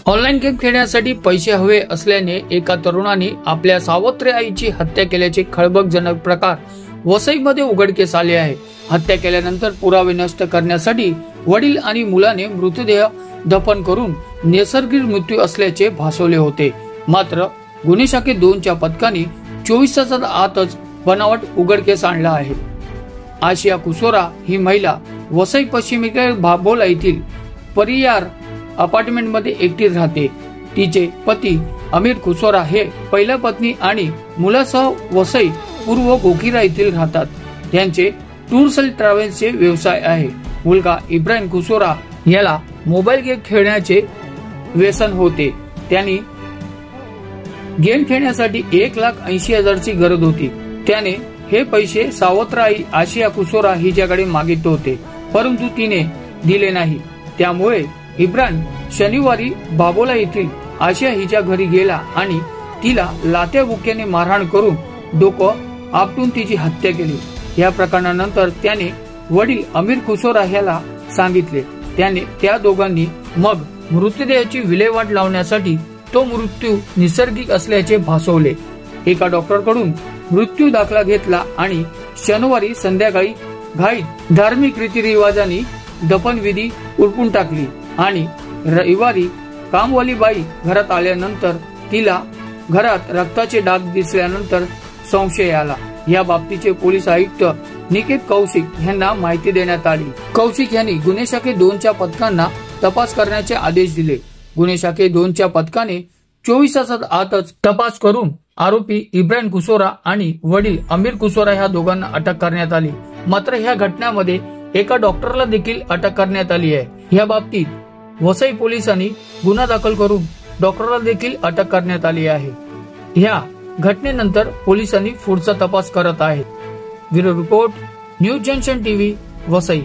Online game खेळण्यासाठी पैसे हवे असल्याने एका तरुणाने आपल्या सावत्र आईची हत्या केल्याचे खळबळजनक प्रकार वसईमध्ये उघडकीस आले आहे। हत्या केल्यानंतर पुरावे नष्ट करण्यासाठी वडील आणि मुलाने मृतदेह दफन करून नैसर्गिक मृत्यू असल्याचे भासवले होते। मात्र गुन्हे शाखे 2च्या पथकाने 24 तासात आतच बनावट उघडकीस आणला आहे। आशिया कुसोरा ही महिला वसई पश्चिमेकडील भाभोला येथील परियार अपार्टमेंट मध्ये एकटी राहते। तिचे पती अमीर कुसोरा हे पहिल्या पत्नी आणि मुलासह वसई पूर्व गोखिरा येथील राहतात। त्यांचे टूर्स अँड ट्रॅव्हल्सचे व्यवसाय आहे। मुलगा इब्राहिम कुसोरा याला मोबाईल गेम खेळण्याचे व्यसन होते। त्यांनी गेम खेळण्यासाठी 1,80,000ची गरज होती। त्याने हे पैसे सावत्र आई आशिया कुसोरा हिच्याकडे मागितले होते, परंतु तिने दिले नाही। त्यामुळे इब्राहिम शनिवारी बाबोला येथील आशिया हिच्या घरी गेला आणि तिला लाथ्या बुक्याने मारहाण करून डोकं आपटून तिची हत्या केली। या प्रकरणानंतर त्याने वडील अमीर कुसोरा याला सांगितले। त्याने त्या दोघांनी मग मृतदेहाची विल्हेवाट लावण्यासाठी तो मृत्यू नैसर्गिक असल्याचे भासवले। एका डॉक्टरकडून मृत्यू दाखला घेतला आणि शनिवारी संध्याकाळी घाईत धार्मिक रीतिरिवाजांनी दफनविधी उरकून टाकली आणि रविवारी कामवाली बाई घरात आल्यानंतर तिला घरात रक्ताचे डाग दिसल्यानंतर संशय आला। या बाबतीचे पोलीस आयुक्त निकेत कौशिक यांना माहिती देण्यात आली। कौशिक यांनी गुन्हे शाखे 2च्या पथकांना तपास करण्याचे आदेश दिले। गुन्हे शाखे 2च्या पथकाने 24 तासात आतच तपास करून आरोपी इब्राहिम कुसोरा आणि वडील अमीर कुसोरा ह्या दोघांना अटक करण्यात आली। मात्र ह्या घटनेमध्ये एका डॉक्टरला देखील अटक करण्यात आली आहे। या बाबतीत वसई पोलिसांनी गुन्हा दाखल करून डॉक्टरला देखील अटक करण्यात आली आहे। ह्या घटनेनंतर पोलिसांनी पुढचा तपास करत आहेत। Bureau report, news junction TV, Vasai.